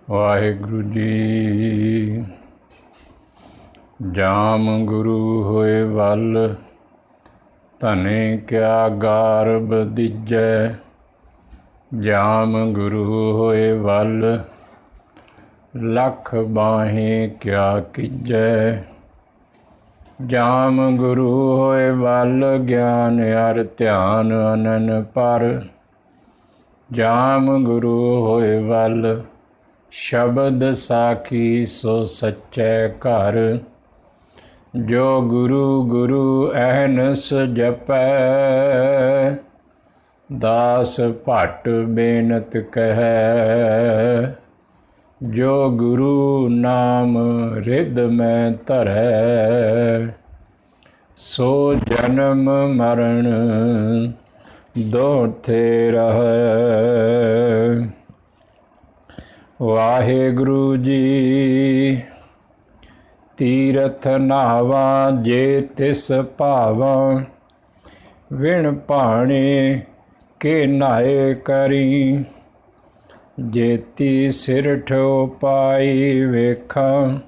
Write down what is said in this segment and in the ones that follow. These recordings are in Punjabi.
ਵਾਹਿਗੁਰੂ ਜੀ। ਜਾਮ ਗੁਰੂ ਹੋਏ ਵੱਲ, ਧਨੇ ਕਿਆ ਗਾਰਬ ਦੀਜੈ। ਜਾਮ ਗੁਰੂ ਹੋਏ ਵੱਲ, ਲੱਖ ਬਾਹੇ ਕਿਆ ਕੀਜੈ। ਜਾਮ ਗੁਰੂ ਹੋਏ ਵੱਲ, ਗਿਆਨ ਅਰ ਧਿਆਨ ਅਨਨ ਪਰ। ਜਾਮ ਗੁਰੂ ਹੋਏ ਵੱਲ, ਸ਼ਬਦ ਸਾਖੀ ਸੋ ਸੱਚੈ ਘਰ। ਜੋ ਗੁਰੂ ਗੁਰੂ ਅਹਨਸ ਜਪੈ, ਦਾਸ ਭੱਟ ਬੇਨਤ ਕਹੈ। ਜੋ ਗੁਰੂ ਨਾਮ ਰਿਦ ਮੈਂ ਧਰੈ, ਸੋ ਜਨਮ ਮਰਨ ਦੋਥੇ ਰਹੈ। ਵਾਹਿਗੁਰੂ ਜੀ। ਤੀਰਥ ਨਾਵਾ ਜੇ ਤਿਸ ਭਾਵਾਂ, ਵਿਣ ਭਾਣੇ ਕੇ ਨਾਏ ਕਰੀ। ਜੇਤੀ ਸਿਰਠ ਪਾਈ ਵੇਖਾਂ,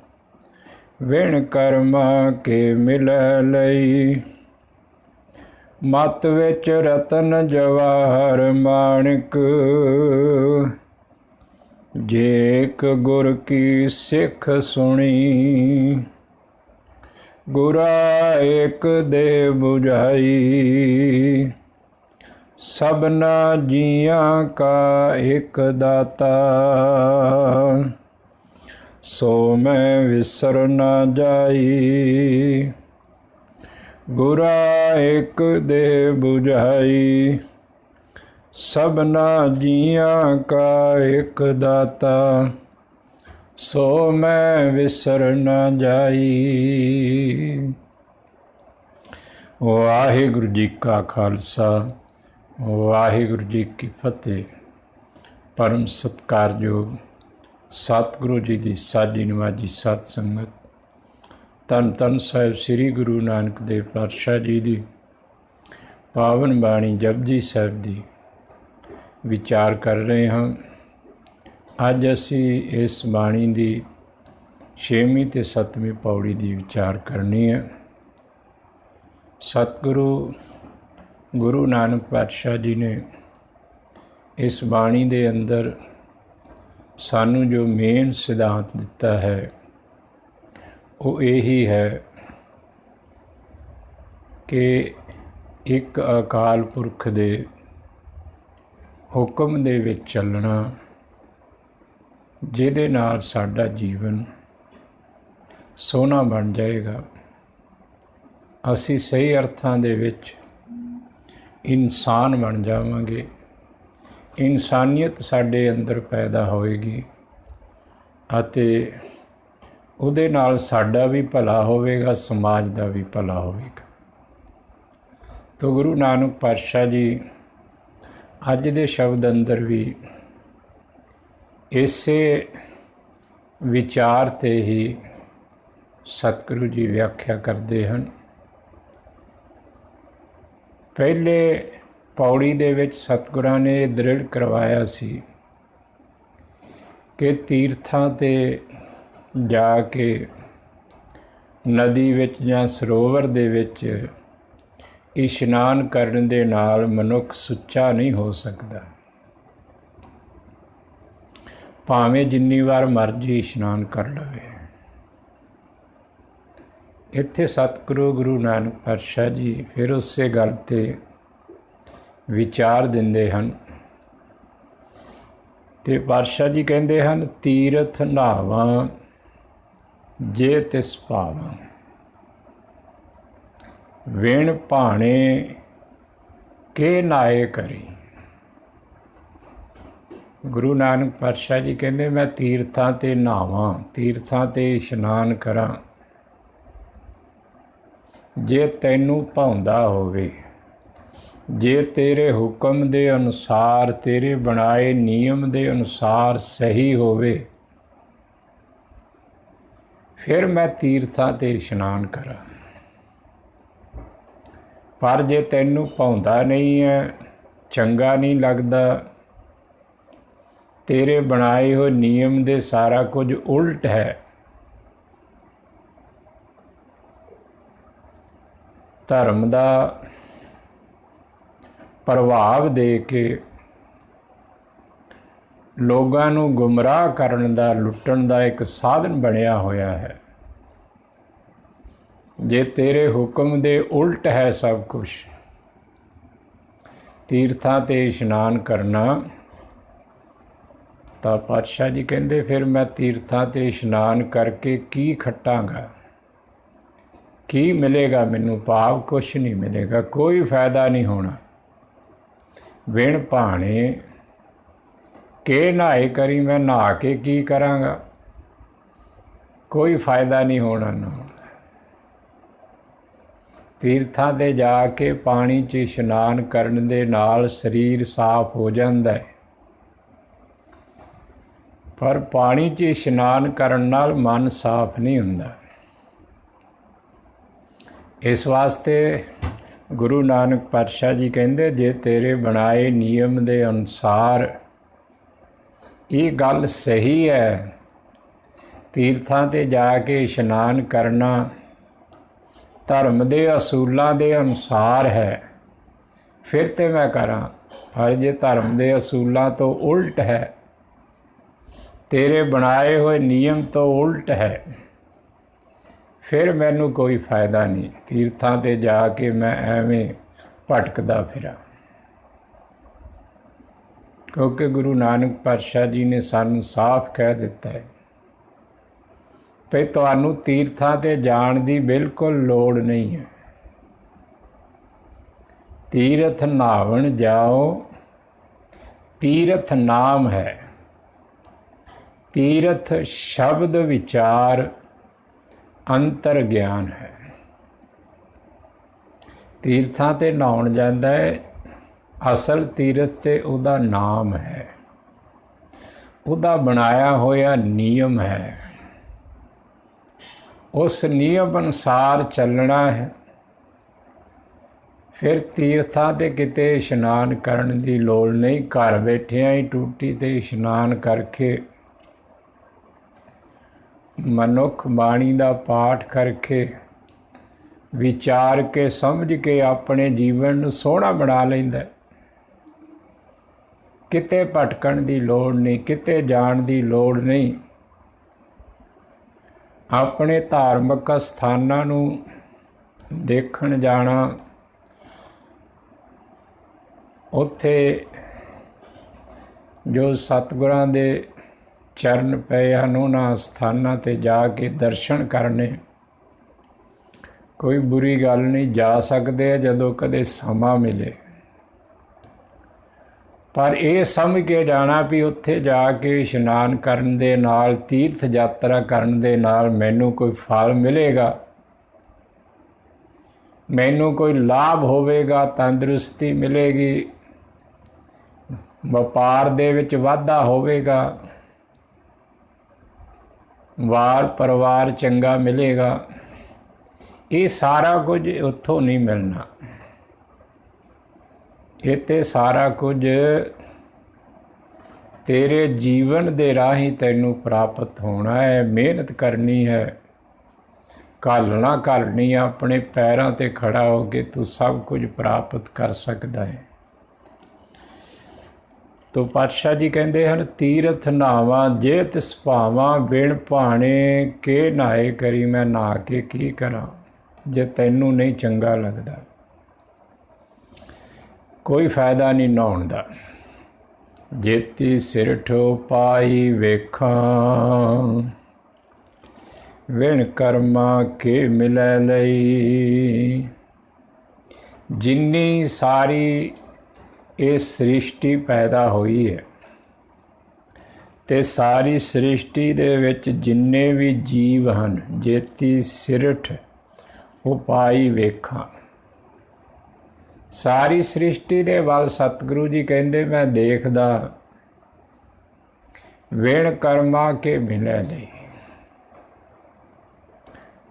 ਵਿਣ ਕਰਮਾਂ ਕੇ ਮਿਲੈ ਲਈ। ਮਤ ਵਿੱਚ ਰਤਨ ਜਵਾਹਰ ਮਾਣਕ, ਜੇ ਇੱਕ ਗੁਰ ਕੀ ਸਿੱਖ ਸੁਣੀ। ਗੁਰਾ ਏਕ ਦੇ ਬੁਝਾਈ, ਸਭਨਾ ਜੀਆਂ ਕਾ ਇੱਕ ਦਾਤਾ। ਸੋ ਮੈਂ ਵਿਸਰ ਨਾ ਜਾਈ, ਗੁਰਾ ਏਕ ਦੇ ਬੁਝਾਈ। ਸਭਨਾ ਜੀਆਂ ਕਾ ਇੱਕ ਦਾਤਾ, ਸੋ ਮੈਂ ਵਿਸਰ ਨਾ ਜਾਈ। ਵਾਹਿਗੁਰੂ ਜੀ ਕਾ ਖਾਲਸਾ, ਵਾਹਿਗੁਰੂ ਜੀ ਕੀ ਫਤਿਹ। ਪਰਮ ਸਤਿਕਾਰਯੋਗ ਸਤਿਗੁਰੂ ਜੀ ਦੀ ਸਾਜੀ ਨਿਵਾਜੀ ਸਤ ਸੰਗਤ, ਧੰਨ ਧੰਨ ਸਾਹਿਬ ਸ੍ਰੀ ਗੁਰੂ ਨਾਨਕ ਦੇਵ ਪਾਤਸ਼ਾਹ ਜੀ ਦੀ ਪਾਵਨ ਬਾਣੀ ਜਪਜੀ ਸਾਹਿਬ ਦੀ ਵਿਚਾਰ ਕਰ ਰਹੇ ਹਾਂ। ਅੱਜ ਅਸੀਂ ਇਸ ਬਾਣੀ ਦੀ 6ਵੀਂ ਤੇ 7ਵੀਂ ਪੌੜੀ ਦੀ ਵਿਚਾਰ ਕਰਨੀ ਹੈ। ਸਤਿਗੁਰੂ ਗੁਰੂ ਨਾਨਕ ਪਾਤਸ਼ਾਹ ਜੀ ਨੇ ਇਸ ਬਾਣੀ ਦੇ ਅੰਦਰ ਸਾਨੂੰ ਜੋ ਮੇਨ ਸਿਧਾਂਤ ਦਿੱਤਾ ਹੈ, ਉਹ ਇਹੀ ਹੈ ਕਿ ਇੱਕ ਅਕਾਲ ਪੁਰਖ ਦੇ ਹੁਕਮ ਦੇ ਵਿੱਚ ਚੱਲਣਾ, ਜਿਹਦੇ ਨਾਲ ਸਾਡਾ ਜੀਵਨ ਸੋਹਣਾ ਬਣ ਜਾਏਗਾ। ਅਸੀਂ ਸਹੀ ਅਰਥਾਂ ਦੇ ਵਿੱਚ ਇਨਸਾਨ ਬਣ ਜਾਵਾਂਗੇ। ਇਨਸਾਨੀਅਤ ਸਾਡੇ ਅੰਦਰ ਪੈਦਾ ਹੋਏਗੀ ਅਤੇ ਉਹਦੇ ਨਾਲ ਸਾਡਾ ਵੀ ਭਲਾ ਹੋਵੇਗਾ, ਸਮਾਜ ਦਾ ਵੀ ਭਲਾ ਹੋਵੇਗਾ। ਤੋ ਗੁਰੂ ਨਾਨਕ ਪਾਤਸ਼ਾਹ ਜੀ ਅੱਜ ਦੇ ਸ਼ਬਦ ਅੰਦਰ ਵੀ ਇਸੇ ਵਿਚਾਰ 'ਤੇ ਹੀ ਸਤਿਗੁਰੂ ਜੀ ਵਿਆਖਿਆ ਕਰਦੇ ਹਨ। ਪਹਿਲੇ ਪੌੜੀ ਦੇ ਵਿੱਚ ਸਤਿਗੁਰਾਂ ਨੇ ਇਹ ਦ੍ਰਿੜ ਕਰਵਾਇਆ ਸੀ ਕਿ ਤੀਰਥਾਂ 'ਤੇ ਜਾ ਕੇ ਨਦੀ ਵਿੱਚ ਜਾਂ ਸਰੋਵਰ ਦੇ ਵਿੱਚ ਇਸ਼ਨਾਨ ਕਰਨ ਦੇ ਨਾਲ ਮਨੁੱਖ ਸੁੱਚਾ ਨਹੀਂ ਹੋ ਸਕਦਾ, ਭਾਵੇਂ ਜਿੰਨੀ ਵਾਰ ਮਰਜ਼ੀ ਇਸ਼ਨਾਨ ਕਰ ਲਵੇ। ਇੱਥੇ ਸਤਿਗੁਰੂ ਗੁਰੂ ਨਾਨਕ ਪਾਤਸ਼ਾਹ ਜੀ ਫਿਰ ਉਸੇ ਗੱਲ 'ਤੇ ਵਿਚਾਰ ਦਿੰਦੇ ਹਨ ਤੇ ਪਾਤਸ਼ਾਹ ਜੀ ਕਹਿੰਦੇ ਹਨ, ਤੀਰਥ ਨਾਵਾਂ ਜੇ ਤਿਸ ਭਾਵਾਂ, ਵਿਣ ਭਾਣੇ ਕੇ ਨਾਏ ਕਰੀ। ਗੁਰੂ ਨਾਨਕ ਪਾਤਸ਼ਾਹ ਜੀ ਕਹਿੰਦੇ, ਮੈਂ ਤੀਰਥਾਂ 'ਤੇ ਨਹਾਵਾਂ, ਤੀਰਥਾਂ 'ਤੇ ਇਸ਼ਨਾਨ ਕਰਾਂ, ਜੇ ਤੈਨੂੰ ਭਾਉਂਦਾ ਹੋਵੇ, ਜੇ ਤੇਰੇ ਹੁਕਮ ਦੇ ਅਨੁਸਾਰ, ਤੇਰੇ ਬਣਾਏ ਨਿਯਮ ਦੇ ਅਨੁਸਾਰ ਸਹੀ ਹੋਵੇ, ਫਿਰ ਮੈਂ ਤੀਰਥਾਂ 'ਤੇ ਇਸ਼ਨਾਨ ਕਰਾਂ। ਪਰ ਜੇ ਤੈਨੂੰ ਭਾਉਂਦਾ ਨਹੀਂ ਹੈ, ਚੰਗਾ ਨਹੀਂ ਲੱਗਦਾ, तेरे बनाए हुए नियम दे सारा कुछ उल्ट है। धर्म का प्रभाव दे के लोगों नूं गुमराह करन दा, लुट्टण दा एक साधन बनया होया है। जे तेरे हुक्म दे उल्ट है सब कुछ, तीर्थां ते इशनान करना, तो पातशाह जी कहते फिर मैं तीर्थां ते इशनान करके की खट्टांगा, की मिलेगा मैनू? भाव कुछ नहीं मिलेगा, कोई फायदा नहीं होना। बिन भाने के नहाए करी, मैं नहा के की करांगा? कोई फायदा नहीं होना ना। तीर्थां ते जाके पानी च इशनान करन दे नाल शरीर साफ हो जाता है, पर पानी च इशनान करन नाल मन साफ नहीं हुंदा। इस वास्ते गुरु नानक पातशाह जी कहते जे तेरे बनाए नियम दे अनुसार ये गल सही है, तीर्थां ते जाके इशनान करना धर्म दे असूलों दे अनुसार है, फिर तो मैं करा। पर जे धर्म दे असूलों तो उल्ट है, तेरे बनाए हुए नियम तो उल्ट है, फिर मैनू कोई फायदा नहीं। तीर्थां ते जाके मैं एवें भटकदा फिरा। क्योंकि गुरु नानक पातशाह जी ने सानू साफ कह दिता है भई तुहानू तीर्थां ते जाण दी बिल्कुल लोड़ नहीं है। तीर्थ नहावन जाओ, तीर्थ नाम है, तीर्थ शब्द विचार अंतर ज्ञान है। तीर्थां ते नहाउण जांदा है, असल तीर्थ ते उहदा नाम है, उहदा बनाया होया नियम है, उस नियम अनुसार चलना है। फिर तीर्थां ते किते इशनान करन दी लोड़ नहीं, घर बैठिया ही टूटी ते इशनान करके मनुख बाणी दा पाठ करके विचार के समझ के अपने जीवन नूं सोहना बना लैंदा है। किते भटकण दी लोड़ नहीं, किते जाण दी लोड़ नहीं। अपने धार्मिक स्थानां नूं देखण जाना, उत्थे जो सतगुरां दे चरण पए हन उन्हां स्थानां ते जाके दर्शन करने, कोई बुरी गल नहीं, जा सकते जदों कदे समा मिले। पर यह समझ के जाना भी उत्थे जाके इशनान करन दे नाल, तीर्थ यात्रा करन दे नाल मैनू कोई फल मिलेगा, मैनू कोई लाभ होवेगा, तंदुरुस्ती मिलेगी, व्यापार दे विच वाधा होवेगा, वार परिवार चंगा मिलेगा। ये सारा कुछ उत्थों नहीं मिलना। इत्थे सारा कुछ तेरे जीवन दे राही तैनू प्राप्त होना है। मेहनत करनी है, घालना घालनी, अपने पैरों ते खड़ा हो के तू सब कुछ प्राप्त कर सकता है। तो पातशाह जी कहते हैं तीर्थ नहावा जे तिस भावां, बिन भाने के नहाए करी, मैं नहा के की करा जे तैनू नहीं चंगा लगता। कोई फायदा नहीं नहाउण दा। जेती सिरठो पाई वेखां, विण कर्मा के मिलै लई। जिन्नी सारी ये सृष्टि पैदा हुई है ते सारी सृष्टि दे विच जिन्ने भी जीव हन, जेती सिरठ उपाई वेखां, सारी सृष्टि दे वल सतगुरु जी कहते मैं देखदा, विण कर्मा के मिलै लई।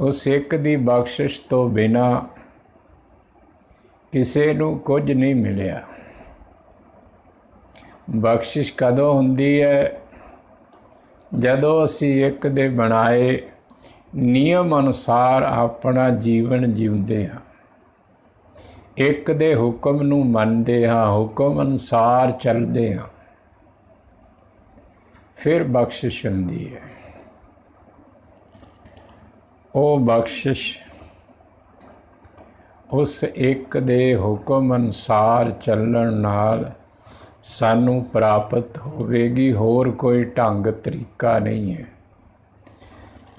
उस एक दी बख्शिश तो बिना किसे नूं कुछ नहीं मिलिया। ਬਖਸ਼ਿਸ਼ ਕਦੋਂ ਹੁੰਦੀ ਹੈ? ਜਦੋਂ ਅਸੀਂ ਇੱਕ ਦੇ ਬਣਾਏ ਨਿਯਮ ਅਨੁਸਾਰ ਆਪਣਾ ਜੀਵਨ ਜਿਉਂਦੇ ਹਾਂ, ਇੱਕ ਦੇ ਹੁਕਮ ਨੂੰ ਮੰਨਦੇ ਹਾਂ, ਹੁਕਮ ਅਨੁਸਾਰ ਚੱਲਦੇ ਹਾਂ, ਫਿਰ ਬਖਸ਼ਿਸ਼ ਹੁੰਦੀ ਹੈ। ਉਹ ਬਖਸ਼ਿਸ਼ ਉਸ ਇੱਕ ਦੇ ਹੁਕਮ ਅਨੁਸਾਰ ਚੱਲਣ ਨਾਲ ਸਾਨੂੰ ਪ੍ਰਾਪਤ ਹੋਵੇਗੀ। ਹੋਰ ਕੋਈ ਢੰਗ ਤਰੀਕਾ ਨਹੀਂ ਹੈ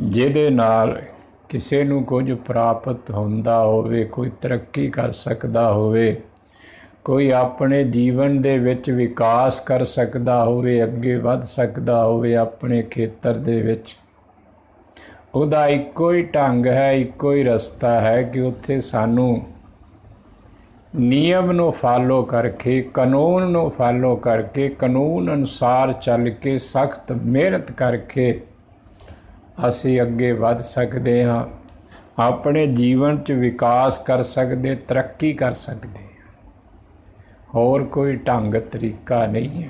ਜਿਹਦੇ ਨਾਲ ਕਿਸੇ ਨੂੰ ਕੁਝ ਪ੍ਰਾਪਤ ਹੁੰਦਾ ਹੋਵੇ, ਕੋਈ ਤਰੱਕੀ ਕਰ ਸਕਦਾ ਹੋਵੇ, ਕੋਈ ਆਪਣੇ ਜੀਵਨ ਦੇ ਵਿੱਚ ਵਿਕਾਸ ਕਰ ਸਕਦਾ ਹੋਵੇ, ਅੱਗੇ ਵੱਧ ਸਕਦਾ ਹੋਵੇ ਆਪਣੇ ਖੇਤਰ ਦੇ ਵਿੱਚ। ਉਹਦਾ ਇੱਕੋ ਹੀ ਢੰਗ ਹੈ, ਇੱਕੋ ਹੀ ਰਸਤਾ ਹੈ ਕਿ ਉੱਥੇ ਸਾਨੂੰ ਨਿਯਮ ਨੂੰ ਫਾਲੋ ਕਰਕੇ, ਕਾਨੂੰਨ ਨੂੰ ਫਾਲੋ ਕਰਕੇ, ਕਾਨੂੰਨ ਅਨੁਸਾਰ ਚੱਲ ਕੇ, ਸਖਤ ਮਿਹਨਤ ਕਰਕੇ ਅਸੀਂ ਅੱਗੇ ਵੱਧ ਸਕਦੇ ਹਾਂ, ਆਪਣੇ ਜੀਵਨ 'ਚ ਵਿਕਾਸ ਕਰ ਸਕਦੇ, ਤਰੱਕੀ ਕਰ ਸਕਦੇ ਹਾਂ। ਹੋਰ ਕੋਈ ਢੰਗ ਤਰੀਕਾ ਨਹੀਂ ਹੈ।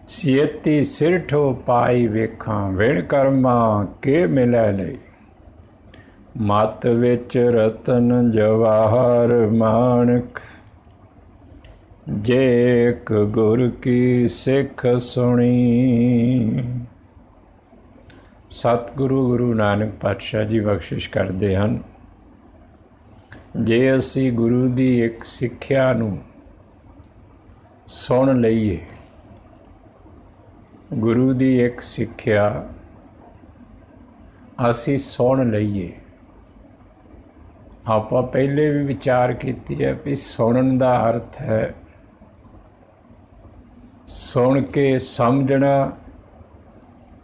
ਸਿਯਤੀ ਸਿਰਠੋ ਪਾਈ ਵੇਖਾਂ, ਵਿਣ ਕਰਮਾਂ ਕੇ ਮਿਲੈ ਲਈ। ਮਤ ਵਿੱਚ ਰਤਨ ਜਵਾਹਰ ਮਾਣਕ, ਜੇ ਇੱਕ ਗੁਰ ਕੀ ਸਿੱਖ ਸੁਣੀ। ਸਤਿਗੁਰੂ ਗੁਰੂ ਨਾਨਕ ਪਾਤਸ਼ਾਹ ਜੀ ਬਖਸ਼ਿਸ਼ ਕਰਦੇ ਹਨ, ਜੇ ਅਸੀਂ ਗੁਰੂ ਦੀ ਇੱਕ ਸਿੱਖਿਆ ਨੂੰ ਸੁਣ ਲਈਏ, ਗੁਰੂ ਦੀ ਇੱਕ ਸਿੱਖਿਆ ਅਸੀਂ ਸੁਣ ਲਈਏ। ਆਪਾਂ ਪਹਿਲੇ ਵੀ ਵਿਚਾਰ ਕੀਤੀ ਹੈ ਵੀ ਸੁਣਨ ਦਾ ਅਰਥ ਹੈ ਸੁਣ ਕੇ ਸਮਝਣਾ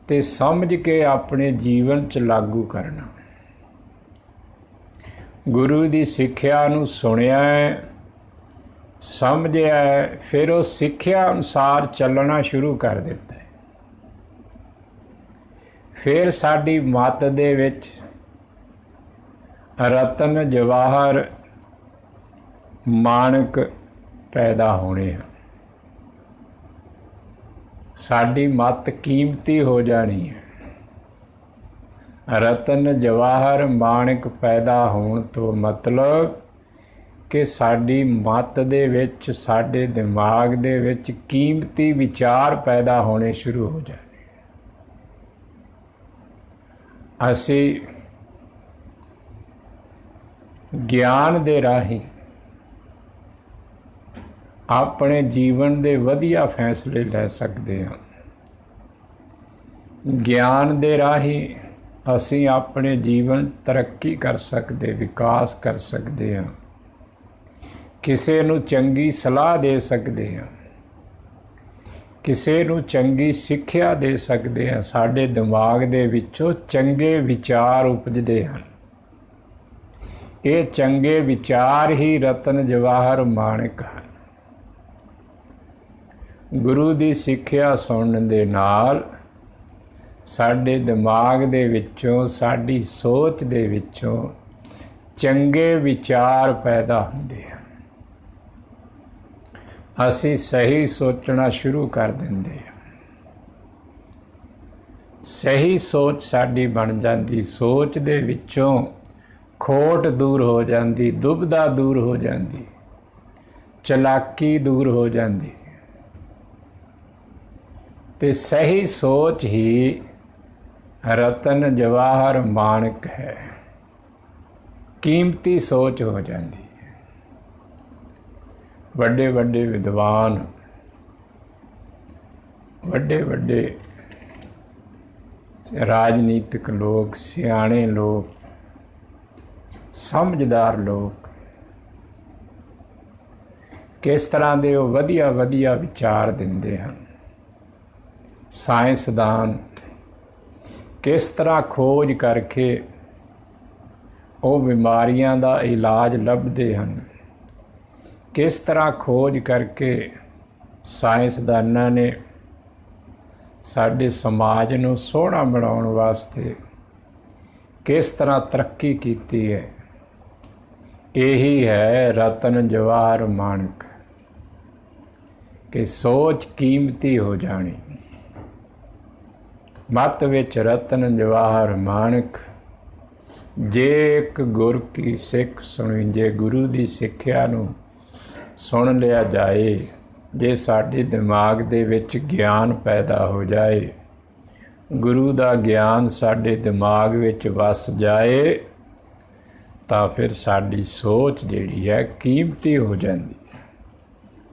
ਤੇ ਸਮਝ ਕੇ ਆਪਣੇ ਜੀਵਨ 'ਚ ਲਾਗੂ ਕਰਨਾ। ਗੁਰੂ ਦੀ ਸਿੱਖਿਆ ਨੂੰ ਸੁਣਿਆ ਹੈ, ਸਮਝਿਆ ਹੈ, ਫਿਰ ਉਹ ਸਿੱਖਿਆ ਅਨੁਸਾਰ ਚੱਲਣਾ ਸ਼ੁਰੂ ਕਰ ਦਿੱਤਾ ਹੈ। ਫਿਰ ਸਾਡੀ ਮਤ ਦੇ ਵਿੱਚ ਰਤਨ ਜਵਾਹਰ ਮਾਣਕ ਪੈਦਾ ਹੋਣੇ ਹਨ। ਸਾਡੀ ਮਤ ਕੀਮਤੀ ਹੋ ਜਾਣੀ ਹੈ। ਰਤਨ ਜਵਾਹਰ ਮਾਣਕ ਪੈਦਾ ਹੋਣ ਤੋਂ ਮਤਲਬ ਕਿ ਸਾਡੀ ਮਤ ਦੇ ਵਿੱਚ, ਸਾਡੇ ਦਿਮਾਗ ਦੇ ਵਿੱਚ ਕੀਮਤੀ ਵਿਚਾਰ ਪੈਦਾ ਹੋਣੇ ਸ਼ੁਰੂ ਹੋ ਜਾਣੇ। ਅਸੀਂ ਗਿਆਨ ਦੇ ਰਾਹੀਂ ਆਪਣੇ ਜੀਵਨ ਦੇ ਵਧੀਆ ਫੈਸਲੇ ਲੈ ਸਕਦੇ ਹਾਂ। ਗਿਆਨ ਦੇ ਰਾਹੀਂ ਅਸੀਂ ਆਪਣੇ ਜੀਵਨ ਤਰੱਕੀ ਕਰ ਸਕਦੇ, ਵਿਕਾਸ ਕਰ ਸਕਦੇ ਹਾਂ, ਕਿਸੇ ਨੂੰ ਚੰਗੀ ਸਲਾਹ ਦੇ ਸਕਦੇ ਹਾਂ, ਕਿਸੇ ਨੂੰ ਚੰਗੀ ਸਿੱਖਿਆ ਦੇ ਸਕਦੇ ਹਾਂ। ਸਾਡੇ ਦਿਮਾਗ ਦੇ ਵਿੱਚੋਂ ਚੰਗੇ ਵਿਚਾਰ ਉਪਜਦੇ ਹਨ। ਇਹ ਚੰਗੇ ਵਿਚਾਰ ਹੀ ਰਤਨ ਜਵਾਹਰ ਮਾਣਕ ਹਨ। ਗੁਰੂ ਦੀ ਸਿੱਖਿਆ ਸੁਣਨ ਦੇ ਨਾਲ ਸਾਡੇ ਦਿਮਾਗ ਦੇ ਵਿੱਚੋਂ, ਸਾਡੀ ਸੋਚ ਦੇ ਵਿੱਚੋਂ ਚੰਗੇ ਵਿਚਾਰ ਪੈਦਾ ਹੁੰਦੇ ਹਨ। ਅਸੀਂ ਸਹੀ ਸੋਚਣਾ ਸ਼ੁਰੂ ਕਰ ਦਿੰਦੇ ਹਾਂ। ਸਹੀ ਸੋਚ ਸਾਡੀ ਬਣ ਜਾਂਦੀ, ਸੋਚ ਦੇ ਵਿੱਚੋਂ ਖੋਟ ਦੂਰ ਹੋ ਜਾਂਦੀ, ਦੁਬਿਧਾ ਦੂਰ ਹੋ ਜਾਂਦੀ, ਚਲਾਕੀ ਦੂਰ ਹੋ ਜਾਂਦੀ। ਤੇ ਸਹੀ ਸੋਚ ਹੀ ਰਤਨ ਜਵਾਹਰ ਮਾਣਕ ਹੈ, ਕੀਮਤੀ ਸੋਚ ਹੋ ਜਾਂਦੀ ਹੈ। ਵੱਡੇ ਵੱਡੇ ਵਿਦਵਾਨ, ਵੱਡੇ ਵੱਡੇ ਰਾਜਨੀਤਿਕ ਲੋਕ, ਸਿਆਣੇ ਲੋਕ, ਸਮਝਦਾਰ ਲੋਕ, ਕਿਸ ਤਰ੍ਹਾਂ ਦੇ ਉਹ ਵਧੀਆ ਵਧੀਆ ਵਿਚਾਰ ਦਿੰਦੇ ਹਨ। ਸਾਇੰਸਦਾਨ ਕਿਸ ਤਰ੍ਹਾਂ ਖੋਜ ਕਰਕੇ ਉਹ ਬਿਮਾਰੀਆਂ ਦਾ ਇਲਾਜ ਲੱਭਦੇ ਹਨ, ਕਿਸ ਤਰ੍ਹਾਂ ਖੋਜ ਕਰਕੇ ਸਾਇੰਸਦਾਨਾਂ ਨੇ ਸਾਡੇ ਸਮਾਜ ਨੂੰ ਸੋਹਣਾ ਬਣਾਉਣ ਵਾਸਤੇ ਕਿਸ ਤਰ੍ਹਾਂ ਤਰੱਕੀ ਕੀਤੀ ਹੈ। ਇਹੀ ਹੈ ਰਤਨ ਜਵਾਹਰ ਮਾਣਕ। कि सोच कीमती हो जानी। मत विच रतन जवाहर माणक, जे एक गुर की सिख सुनी, जे गुरु की सिक्ख्या नूं सुन लिया जाए, जे साडे दिमाग दे विच ज्ञान पैदा हो जाए, गुरु का ज्ञान साडे दिमाग विच वस जाए, तो फिर साडी सोच जिहड़ी है कीमती हो जाती।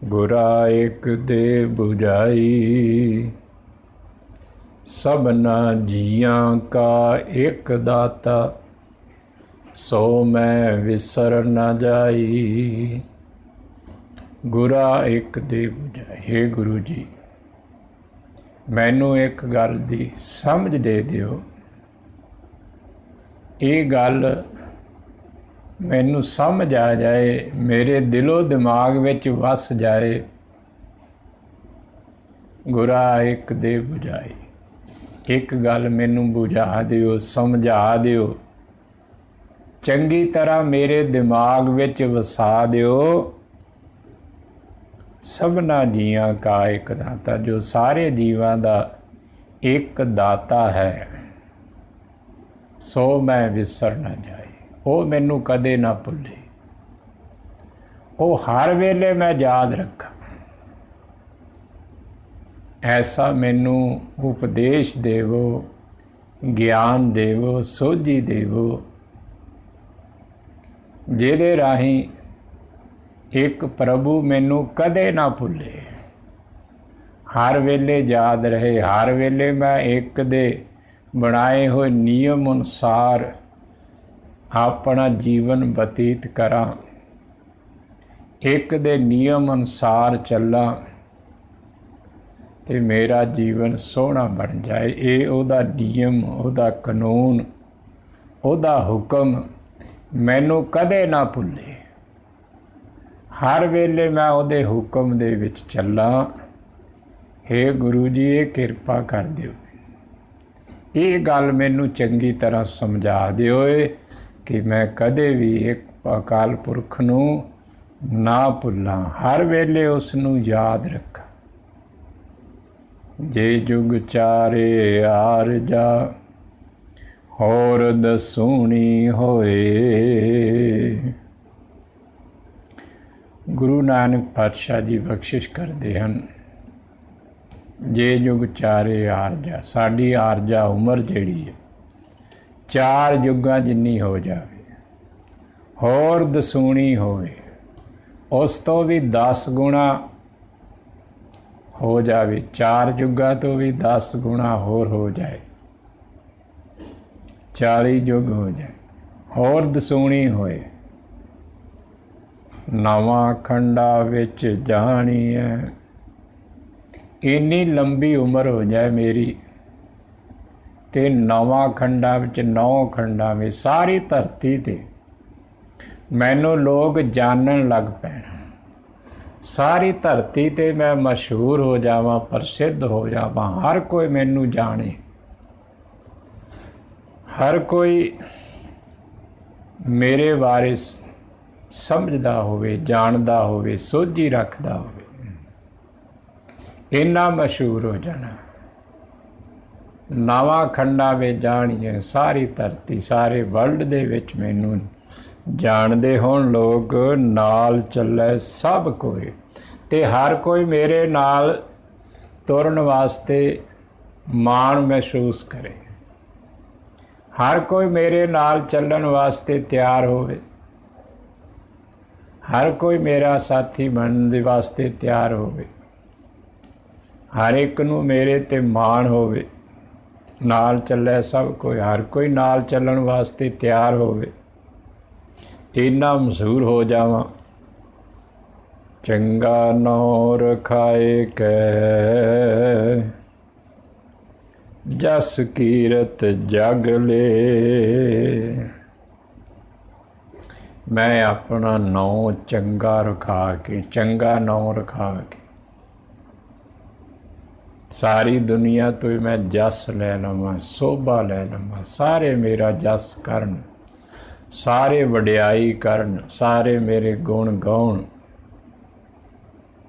गुरा एक दे बुझाई, सबना जियां का एक दाता, सो मैं विसर न जाई। गुरा एक दे बुझाई। हे गुरु जी, मैनू एक गल दी समझ दे दिओ। ये गल मैनू समझ आ जाए, मेरे दिलो दिमाग विच वस जाए। गुरा एक दे बुझाई। एक गल मैनू बुझा दिओ, समझा दिओ, चंगी तरह मेरे दिमाग विच वसा दिओ। सबना जियां का एक दाता, जो सारे जीवां दा एक दाता है, सो मैं विसर न जाए। वो मैनू कदे ना भुले, वो हर वेले मैं याद रखा। ऐसा मैनू उपदेश देवो, ज्ञान देवो, सोझी देवो, जिहदे राहीं एक प्रभु मैनू कदे ना भुले, हर वेले याद रहे, हर वेले मैं एक दे बनाए हुए नियम अनुसार अपना जीवन बतीत करा, एक दे नियम अनुसार चला, ते मेरा जीवन सोहना बन जाए। ये उहदा नियम, उहदा कानून, उहदा हुक्म मैनू कदे ना भुले, हर वेले मैं उहदे हुक्म दे विच चला। हे गुरु जी, ये किरपा कर दिओ, ये गल मैनू चंगी तरह समझा दिओ कि मैं कदे भी एक अकाल पुरख नूं ना भुल्लां, हर वेले उसनूं याद रखां। जे जुग चारे आरजा, होर दसूणी होए। गुरु नानक पातशाह जी बख्शिश करते हैं, जे जुग चारे आरजा, साडी आरजा उम्र जिहड़ी है 4 युगां जिन्नी हो जाए, होर दसूणी होए, उस तो भी 10 गुणा हो जाए, 4 युगां तो भी 10 गुणा होर हो जाए, 40 युग हो जाए, होर दसूणी होए। नवां खंडा विच जानी है, इन्नी लंबी उम्र हो जाए मेरी, ते नवां खंडा विच 9 खंडा में सारी धरती ते मैनू लोग जानन लग पैण, सारी धरती ते मैं मशहूर हो जावां, प्रसिद्ध हो जावां, हर कोई मैनू जाने, हर कोई मेरे बारे समझदा होवे, जानदा होवे, सोझी रखदा होवे, इन्ना मशहूर हो जाना। नवां खंडा में जाणीए सारी धरती, सारे वर्ल्ड दे विच मैनू जानदे होण लोग, नाल चले सब कोई, ते हर कोई मेरे नाल तुरन वास्ते माण महसूस करे, हर कोई मेरे नाल चलण वास्ते तैयार होवे, हर कोई मेरा साथी बनने दे वास्ते तैयार होवे, हर एक नूं मेरे ते माण होवे, नाल चले सब कोई, हर कोई नाल चलण वास्ते तैयार होवे, इन्ना मशहूर हो जावां। चंगा नौ रखाए कै, जस कीरत जग ले। मैं अपना नौ चंगा रखा के, चंगा नौ रखा के सारी दुनिया तो मैं जस लै लवां, शोभा लै लवां, सारे मेरा जस करन, सारे वडियाई करन, सारे मेरे गुण गाउण,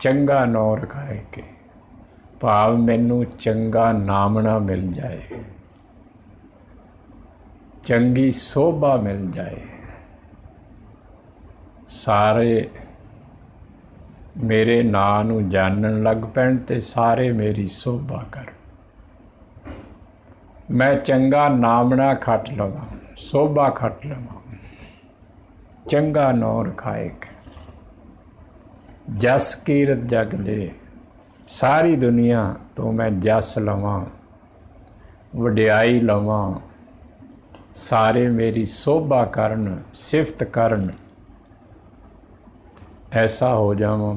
ਚੰਗਾ ਨੌ ਰਖਾਏ ਕੇ, ਭਾਵ ਮੈਨੂੰ ਚੰਗਾ ਨਾਮਣਾ ਮਿਲ ਜਾਏ, ਚੰਗੀ ਸੋਭਾ ਮਿਲ ਜਾਏ, ਸਾਰੇ ਮੇਰੇ ਨਾਂ ਨੂੰ ਜਾਣਨ ਲੱਗ ਪੈਣ ਤੇ ਸਾਰੇ ਮੇਰੀ ਸੋਭਾ ਕਰ। ਮੈਂ ਚੰਗਾ ਨਾਮਣਾ ਖੱਟ ਲਵਾਂ, ਸੋਭਾ ਖੱਟ ਲਵਾਂ, ਚੰਗਾ ਨੌ ਰਖਾਏ, ਜਸ ਕੀਰਤ ਜਗ ਲੈ, ਸਾਰੀ ਦੁਨੀਆ ਤੋਂ ਮੈਂ ਜਸ ਲਵਾਂ, ਵਡਿਆਈ ਲਵਾਂ, ਸਾਰੇ ਮੇਰੀ ਸੋਭਾ ਕਰਨ, ਸਿਫਤ ਕਰਨ, ਐਸਾ ਹੋ ਜਾਵਾਂ।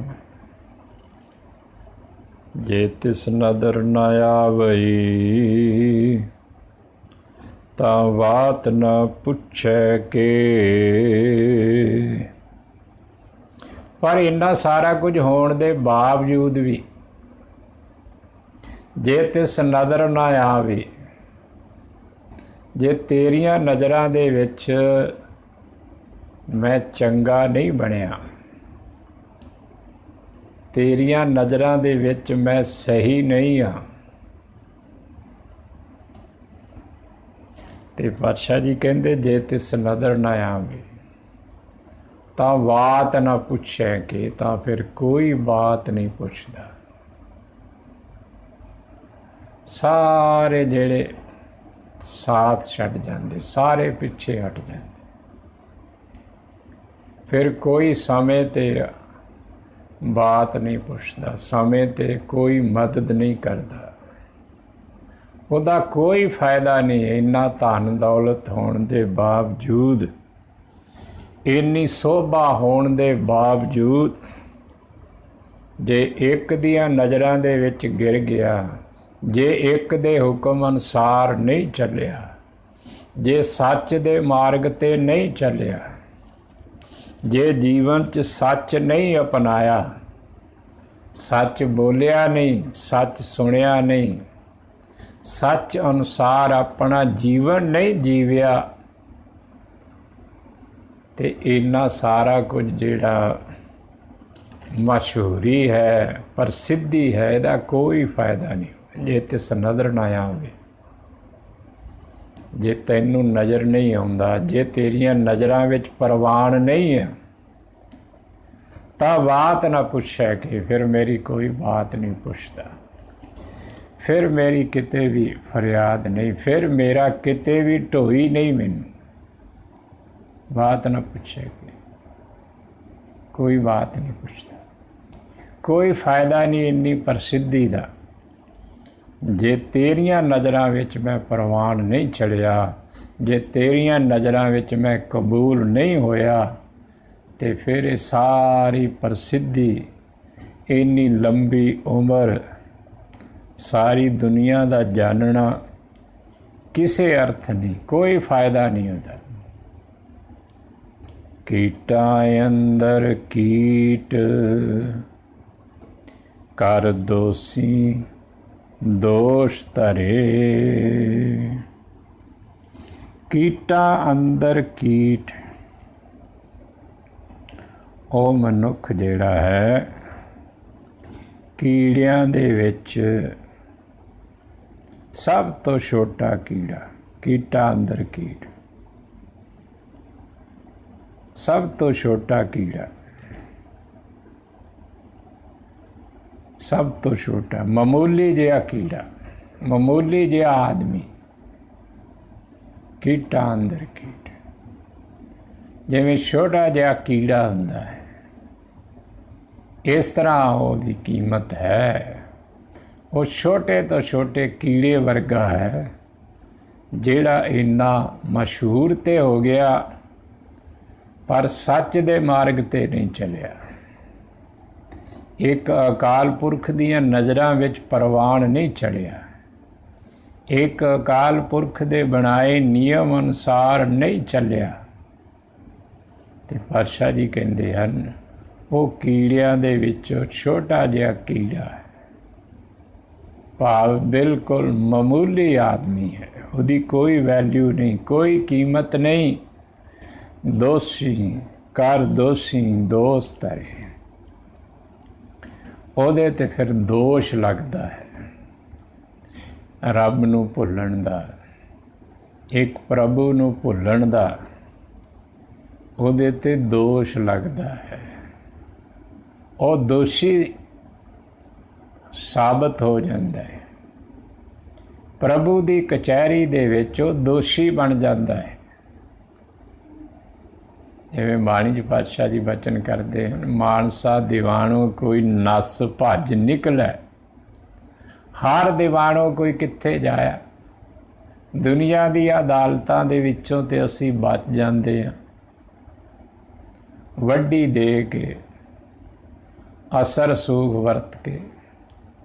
ਜੇ ਤਿਸ ਨਦਰ ਨਾ ਆਵਈ ਤਾਂ ਬਾਤ ਨਾ ਪੁੱਛੈ ਕੇ। ਪਰ ਇੰਨਾ ਸਾਰਾ ਕੁਝ ਹੋਣ ਦੇ ਬਾਵਜੂਦ ਵੀ ਜੇ ਤਿਸ ਨਦਰ ਨਾ ਆਵੇ, ਜੇ ਤੇਰੀਆਂ ਨਜ਼ਰਾਂ ਦੇ ਵਿੱਚ ਮੈਂ ਚੰਗਾ ਨਹੀਂ ਬਣਿਆ, ਤੇਰੀਆਂ ਨਜ਼ਰਾਂ ਦੇ ਵਿੱਚ ਮੈਂ ਸਹੀ ਨਹੀਂ ਹਾਂ, ਤੇ ਪਾਤਸ਼ਾਹ ਜੀ ਕਹਿੰਦੇ ਜੇ ਤਿਸ ਨਜ਼ਰ ਨਾ ਆਵੇ ਤਾਂ ਬਾਤ ਨਾ ਪੁੱਛੇ ਕਿ, ਤਾਂ ਫਿਰ ਕੋਈ ਬਾਤ ਨਹੀਂ ਪੁੱਛਦਾ। ਸਾਰੇ ਜਿਹੜੇ ਸਾਥ ਛੱਡ ਜਾਂਦੇ, ਸਾਰੇ ਪਿੱਛੇ ਹਟ ਜਾਂਦੇ, ਫਿਰ ਕੋਈ ਸਮੇਂ ਤੇ ਬਾਤ ਨਹੀਂ ਪੁੱਛਦਾ, ਸਮੇਂ ਤੇ ਕੋਈ ਮਦਦ ਨਹੀਂ ਕਰਦਾ, ਉਹਦਾ ਕੋਈ ਫਾਇਦਾ ਨਹੀਂ। ਇੰਨਾ ਧਨ ਦੌਲਤ ਹੋਣ ਦੇ ਬਾਵਜੂਦ, ਇੰਨੀ ਸੋਭਾ ਹੋਣ ਦੇ ਬਾਵਜੂਦ, ਜੇ ਇੱਕ ਦੀਆਂ ਨਜ਼ਰਾਂ ਦੇ ਵਿੱਚ ਗਿਰ ਗਿਆ, ਜੇ ਇੱਕ ਦੇ ਹੁਕਮ ਅਨੁਸਾਰ ਨਹੀਂ ਚੱਲਿਆ, ਜੇ ਸੱਚ ਦੇ ਮਾਰਗ ਤੇ ਨਹੀਂ ਚੱਲਿਆ, ਜੇ ਜੀਵਨ 'ਚ ਸੱਚ ਨਹੀਂ ਅਪਣਾਇਆ, ਸੱਚ ਬੋਲਿਆ ਨਹੀਂ, ਸੱਚ ਸੁਣਿਆ ਨਹੀਂ, ਸੱਚ ਅਨੁਸਾਰ ਆਪਣਾ ਜੀਵਨ ਨਹੀਂ ਜੀਵਿਆ, ਤੇ ਇੰਨਾ ਸਾਰਾ ਕੁਝ ਜਿਹੜਾ ਮਸ਼ਹੂਰੀ ਹੈ, ਪ੍ਰਸਿੱਧੀ ਹੈ, ਇਹਦਾ ਕੋਈ ਫਾਇਦਾ ਨਹੀਂ। ਜੇ ਤਿਸ ਨਜ਼ਰ ਨਾ ਆਵੇ, ਜੇ ਤੈਨੂੰ ਨਜ਼ਰ ਨਹੀਂ ਆਉਂਦਾ, ਜੇ ਤੇਰੀਆਂ ਨਜ਼ਰਾਂ ਵਿੱਚ ਪ੍ਰਵਾਨ ਨਹੀਂ ਹੈ, ਤਾਂ ਬਾਤ ਨਾ ਪੁੱਛੇ ਕਿ, ਫਿਰ ਮੇਰੀ ਕੋਈ ਬਾਤ ਨਹੀਂ ਪੁੱਛਦਾ, ਫਿਰ ਮੇਰੀ ਕਿਤੇ ਵੀ ਫਰਿਆਦ ਨਹੀਂ, ਫਿਰ ਮੇਰਾ ਕਿਤੇ ਵੀ ਢੋਈ ਨਹੀਂ, ਮੈਨੂੰ ਬਾਤ ਨਾ ਪੁੱਛੇ ਕਿ, ਕੋਈ ਬਾਤ ਨਹੀਂ ਪੁੱਛਦਾ, ਕੋਈ ਫਾਇਦਾ ਨਹੀਂ ਇੰਨੀ ਪ੍ਰਸਿੱਧੀ ਦਾ। ਜੇ ਤੇਰੀਆਂ ਨਜ਼ਰਾਂ ਵਿੱਚ ਮੈਂ ਪ੍ਰਵਾਨ ਨਹੀਂ ਚੜਿਆ, ਜੇ ਤੇਰੀਆਂ ਨਜ਼ਰਾਂ ਵਿੱਚ ਮੈਂ ਕਬੂਲ ਨਹੀਂ ਹੋਇਆ, ਤੇ ਫਿਰ ਇਹ ਸਾਰੀ ਪ੍ਰਸਿੱਧੀ, ਇੰਨੀ ਲੰਬੀ ਉਮਰ, ਸਾਰੀ ਦੁਨੀਆ ਦਾ ਜਾਣਨਾ ਕਿਸੇ ਅਰਥ ਨਹੀਂ, ਕੋਈ ਫਾਇਦਾ ਨਹੀਂ ਹੁੰਦਾ। ਕੀਟਾਂ ਅੰਦਰ ਕੀਟ ਕਰ ਦੋਸੀ ਦੋਸ਼ ਧਰੇ। ਕੀਟਾਂ ਅੰਦਰ ਕੀਟ, ਉਹ ਮਨੁੱਖ ਜਿਹੜਾ ਹੈ ਕੀੜਿਆਂ ਦੇ ਵਿੱਚ ਸਭ ਤੋਂ ਛੋਟਾ ਕੀੜਾ, ਕੀਟਾਂ ਅੰਦਰ ਕੀਟ, ਸਭ ਤੋਂ ਛੋਟਾ ਕੀੜਾ, ਸਭ ਤੋਂ ਛੋਟਾ, ਮਾਮੂਲੀ ਜਿਹਾ ਕੀੜਾ, ਮਾਮੂਲੀ ਜਿਹਾ ਆਦਮੀ, ਕੀਟਾਂ ਅੰਦਰ ਕੀਟ। ਜਿਵੇਂ ਛੋਟਾ ਜਿਹਾ ਕੀੜਾ ਹੁੰਦਾ ਹੈ, ਇਸ ਤਰ੍ਹਾਂ ਉਹਦੀ ਕੀਮਤ ਹੈ। ਉਹ ਛੋਟੇ ਤੋਂ ਛੋਟੇ ਕੀੜੇ ਵਰਗਾ ਹੈ, ਜਿਹੜਾ ਇੰਨਾ ਮਸ਼ਹੂਰ ਤੇ ਹੋ ਗਿਆ, ਪਰ ਸੱਚ ਦੇ ਮਾਰਗ ਤੇ ਨਹੀਂ ਚੱਲਿਆ। ਇੱਕ ਅਕਾਲ ਪੁਰਖ ਦੀਆਂ ਨਜ਼ਰਾਂ ਵਿੱਚ ਪ੍ਰਵਾਨ ਨਹੀਂ ਚੜਿਆ, ਇੱਕ ਅਕਾਲ ਪੁਰਖ ਦੇ ਬਣਾਏ ਨਿਯਮ ਅਨੁਸਾਰ ਨਹੀਂ ਚੱਲਿਆ। ਤੇ ਪਾਤਸ਼ਾਹ ਜੀ ਕਹਿੰਦੇ ਹਨ, ਉਹ ਕੀੜਿਆਂ ਦੇ ਵਿੱਚੋਂ ਛੋਟਾ ਜਿਹਾ ਕੀੜਾ ਹੈ, ਭਾਵ ਬਿਲਕੁਲ ਮਾਮੂਲੀ ਆਦਮੀ ਹੈ, ਉਹਦੀ ਕੋਈ ਵੈਲਿਊ ਨਹੀਂ, ਕੋਈ ਕੀਮਤ ਨਹੀਂ। ਦੋਸ਼ੀ ਕਰ ਦੋਸ਼ੀ ਦੋਸਤ ਹੈ, ਉਹਦੇ ਤੇ ਫਿਰ ਦੋਸ਼ ਲੱਗਦਾ ਹੈ ਰੱਬ ਨੂੰ ਭੁੱਲਣ ਦਾ, ਇੱਕ ਪ੍ਰਭੂ ਨੂੰ ਭੁੱਲਣ ਦਾ ਉਹਦੇ ਤੇ ਦੋਸ਼ ਲੱਗਦਾ ਹੈ। ਉਹ ਦੋਸ਼ੀ ਸਾਬਤ ਹੋ ਜਾਂਦਾ ਹੈ। ਪ੍ਰਭੂ ਦੀ ਕਚਹਿਰੀ ਦੇ ਵਿੱਚ ਉਹ ਦੋਸ਼ੀ ਬਣ ਜਾਂਦਾ ਹੈ। ਜਿਵੇਂ ਬਾਣੀ 'ਚ ਪਾਤਸ਼ਾਹ ਜੀ ਬਚਨ ਕਰਦੇ ਹਨ, ਮਾਨਸਾ ਦੀਵਾਨੋ ਕੋਈ ਨਸ ਭੱਜ ਨਿਕਲੈ, ਹਰ ਦੀਵਾਨੋ ਕੋਈ ਕਿੱਥੇ ਜਾਇਆ। ਦੁਨੀਆ ਦੀ ਅਦਾਲਤਾਂ ਦੇ ਵਿੱਚੋਂ ਤੇ ਅਸੀਂ ਬਚ ਜਾਂਦੇ ਹਾਂ, ਵੱਡੀ ਦੇ ਕੇ, ਅਸਰ ਸੂਖ ਵਰਤ ਕੇ,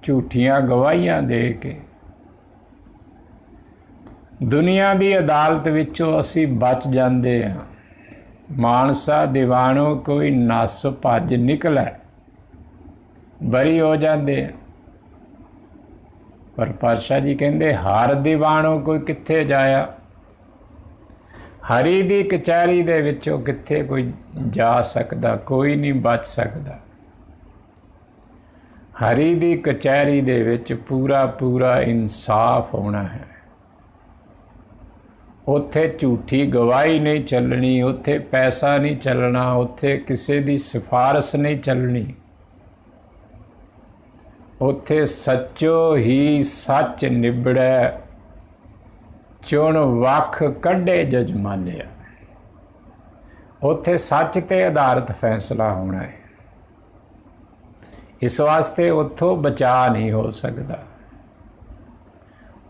ਝੂਠੀਆਂ ਗਵਾਹੀਆਂ ਦੇ ਕੇ। ਦੁਨੀਆ ਦੀ ਅਦਾਲਤ ਵਿੱਚੋਂ ਅਸੀਂ ਬਚ ਜਾਂਦੇ ਹਾਂ। ਮਾਨਸਾ ਦੀਵਾਨੋ ਕੋਈ ਨਸ ਭੱਜ ਨਿਕਲੈ, ਬਰੀ ਹੋ ਜਾਂਦੇ ਆ। ਪਰ ਪਾਤਸ਼ਾਹ ਜੀ ਕਹਿੰਦੇ ਹਰ ਦੀਵਾਨੋ ਕੋਈ ਕਿੱਥੇ ਜਾਇਆ। ਹਰੀ ਦੀ ਕਚਹਿਰੀ ਦੇ ਵਿੱਚੋਂ ਕਿੱਥੇ ਕੋਈ ਜਾ ਸਕਦਾ, ਕੋਈ ਨਹੀਂ ਬਚ ਸਕਦਾ। ਹਰੀ ਦੀ ਕਚਹਿਰੀ ਦੇ ਵਿੱਚ ਪੂਰਾ ਪੂਰਾ ਇਨਸਾਫ ਹੋਣਾ ਹੈ। ਉੱਥੇ ਝੂਠੀ ਗਵਾਹੀ ਨਹੀਂ ਚੱਲਣੀ, ਉੱਥੇ ਪੈਸਾ ਨਹੀਂ ਚੱਲਣਾ, ਉੱਥੇ ਕਿਸੇ ਦੀ ਸਿਫਾਰਿਸ਼ ਨਹੀਂ ਚੱਲਣੀ। ਉੱਥੇ ਸੱਚੋ ਹੀ ਸੱਚ ਨਿਬੜੈ, ਚੁਣ ਵੱਖ ਕੱਢੇ ਜਜਮਾਲਿਆ। ਉੱਥੇ ਸੱਚ ਤੇ ਆਧਾਰਿਤ ਫੈਸਲਾ ਹੋਣਾ ਹੈ। ਇਸ ਵਾਸਤੇ ਉੱਥੋਂ ਬਚਾ ਨਹੀਂ ਹੋ ਸਕਦਾ।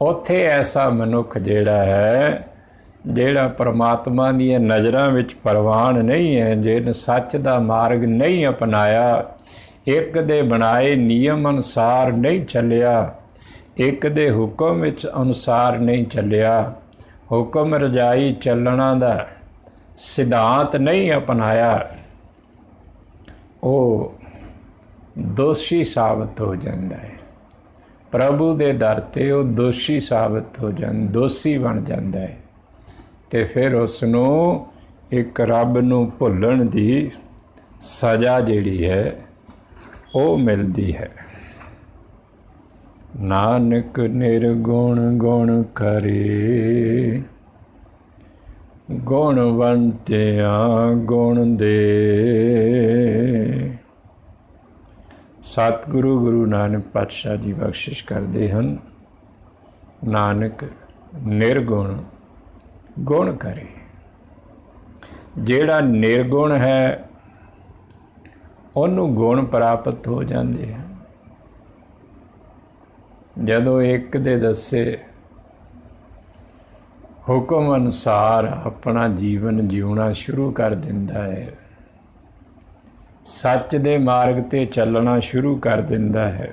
ਉੱਥੇ ਐਸਾ ਮਨੁੱਖ ਜਿਹੜਾ ਹੈ, ਜਿਹੜਾ ਪਰਮਾਤਮਾ ਦੀਆਂ ਨਜ਼ਰਾਂ ਵਿੱਚ ਪ੍ਰਵਾਨ ਨਹੀਂ ਹੈ, ਜਿਹਨੇ ਸੱਚ ਦਾ ਮਾਰਗ ਨਹੀਂ ਅਪਣਾਇਆ, ਇੱਕ ਦੇ ਬਣਾਏ ਨਿਯਮ ਅਨੁਸਾਰ ਨਹੀਂ ਚੱਲਿਆ, ਇੱਕ ਦੇ ਹੁਕਮ ਵਿੱਚ ਅਨੁਸਾਰ ਨਹੀਂ ਚੱਲਿਆ, ਹੁਕਮ ਰਜਾਈ ਚੱਲਣਾ ਦਾ ਸਿਧਾਂਤ ਨਹੀਂ ਅਪਣਾਇਆ, ਉਹ ਦੋਸ਼ੀ ਸਾਬਤ ਹੋ ਜਾਂਦਾ ਹੈ। ਪ੍ਰਭੂ ਦੇ ਦਰ ਤੇ ਉਹ ਦੋਸ਼ੀ ਸਾਬਤ ਹੋ ਜਾਂਦਾ, ਦੋਸ਼ੀ ਬਣ ਜਾਂਦਾ ਹੈ। ਤੇ ਫਿਰ ਉਸ ਨੂੰ ਇੱਕ ਰੱਬ ਨੂੰ ਭੁੱਲਣ ਦੀ ਸਜ਼ਾ ਜਿਹੜੀ ਹੈ ਉਹ ਮਿਲਦੀ ਹੈ। ਨਾਨਕ ਨਿਰਗੁਣ ਗੁਣ ਕਰੇ, ਗੁਣਵੰਤਿਆਂ ਗੁਣ ਦੇ। ਸਤਿਗੁਰੂ ਗੁਰੂ ਨਾਨਕ ਪਾਤਸ਼ਾਹ ਜੀ ਬਖਸ਼ਿਸ਼ ਕਰਦੇ ਹਨ, ਨਾਨਕ ਨਿਰਗੁਣ ਗੁਣ ਕਰੇ। ਜਿਹੜਾ ਨਿਰਗੁਣ ਹੈ ਉਹਨੂੰ ਗੁਣ ਪ੍ਰਾਪਤ ਹੋ ਜਾਂਦੇ ਹਨ। ਜਦੋਂ ਇੱਕ ਦੇ ਦੱਸੇ ਹੁਕਮ ਅਨੁਸਾਰ ਆਪਣਾ ਜੀਵਨ ਜਿਉਣਾ ਸ਼ੁਰੂ ਕਰ ਦਿੰਦਾ ਹੈ, ਸੱਚ ਦੇ ਮਾਰਗ ਤੇ ਚੱਲਣਾ ਸ਼ੁਰੂ ਕਰ ਦਿੰਦਾ ਹੈ,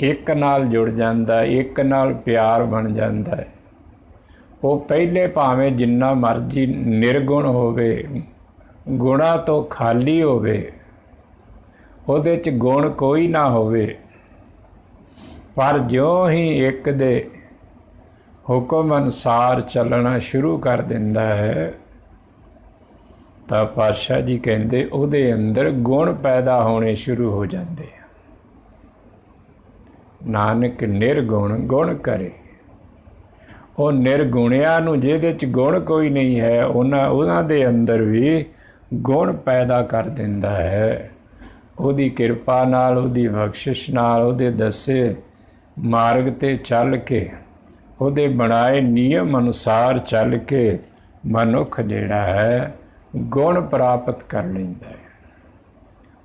ਇੱਕ ਨਾਲ ਜੁੜ ਜਾਂਦਾ, ਇੱਕ ਨਾਲ ਪਿਆਰ ਬਣ ਜਾਂਦਾ ਹੈ। ਉਹ ਪਹਿਲੇ ਭਾਵੇਂ ਜਿੰਨਾ ਮਰਜ਼ੀ ਨਿਰਗੁਣ ਹੋਵੇ, ਗੁਣਾਂ ਤੋਂ ਖਾਲੀ ਹੋਵੇ, ਉਹਦੇ 'ਚ ਗੁਣ ਕੋਈ ਨਾ ਹੋਵੇ, ਪਰ ਜਿਉਂ ਹੀ ਇੱਕ ਦੇ ਹੁਕਮ ਅਨੁਸਾਰ ਚੱਲਣਾ ਸ਼ੁਰੂ ਕਰ ਦਿੰਦਾ ਹੈ ਤਾਂ ਪਾਤਸ਼ਾਹ ਜੀ ਕਹਿੰਦੇ ਉਹਦੇ ਅੰਦਰ ਗੁਣ ਪੈਦਾ ਹੋਣੇ ਸ਼ੁਰੂ ਹੋ ਜਾਂਦੇ ਆ। ਨਾਨਕ ਨਿਰਗੁਣ ਗੁਣ ਕਰੇ। ਉਹ ਨਿਰਗੁਣਿਆਂ ਨੂੰ ਜਿਹਦੇ 'ਚ ਗੁਣ ਕੋਈ ਨਹੀਂ ਹੈ, ਉਹਨਾਂ ਦੇ ਅੰਦਰ ਵੀ ਗੁਣ ਪੈਦਾ ਕਰ ਦਿੰਦਾ ਹੈ। ਉਹਦੀ ਕਿਰਪਾ ਨਾਲ, ਉਹਦੀ ਬਖਸ਼ਿਸ਼ ਨਾਲ, ਉਹਦੇ ਦੱਸੇ ਮਾਰਗ 'ਤੇ ਚੱਲ ਕੇ, ਉਹਦੇ ਬਣਾਏ ਨਿਯਮ ਅਨੁਸਾਰ ਚੱਲ ਕੇ ਮਨੁੱਖ ਜਿਹੜਾ ਹੈ ਗੁਣ ਪ੍ਰਾਪਤ ਕਰ ਲੈਂਦਾ ਹੈ।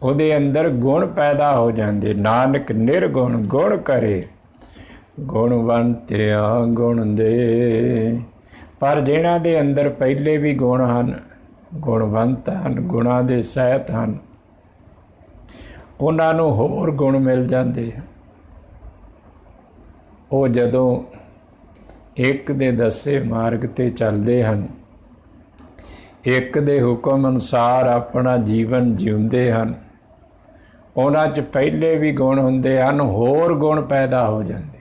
ਉਹਦੇ ਅੰਦਰ ਗੁਣ ਪੈਦਾ ਹੋ ਜਾਂਦੇ। ਨਾਨਕ ਨਿਰਗੁਣ ਗੁਣ ਕਰੇ, ਗੁਣਵੰਤਿਆਂ ਗੁਣ ਦੇ। ਪਰ ਜਿਹਨਾਂ ਦੇ ਅੰਦਰ ਪਹਿਲੇ ਵੀ ਗੁਣ ਹਨ, ਗੁਣਵੰਤ ਹਨ, ਗੁਣਾਂ ਦੇ ਸਹਿਤ ਹਨ, ਉਹਨਾਂ ਨੂੰ ਹੋਰ ਗੁਣ ਮਿਲ ਜਾਂਦੇ ਹਨ। ਉਹ ਜਦੋਂ ਇੱਕ ਦੇ ਦੱਸੇ ਮਾਰਗ 'ਤੇ ਚੱਲਦੇ ਹਨ, ਇੱਕ ਦੇ ਹੁਕਮ ਅਨੁਸਾਰ ਆਪਣਾ ਜੀਵਨ ਜਿਉਂਦੇ ਹਨ, ਉਹਨਾਂ 'ਚ ਪਹਿਲੇ ਵੀ ਗੁਣ ਹੁੰਦੇ ਹਨ, ਹੋਰ ਗੁਣ ਪੈਦਾ ਹੋ ਜਾਂਦੇ।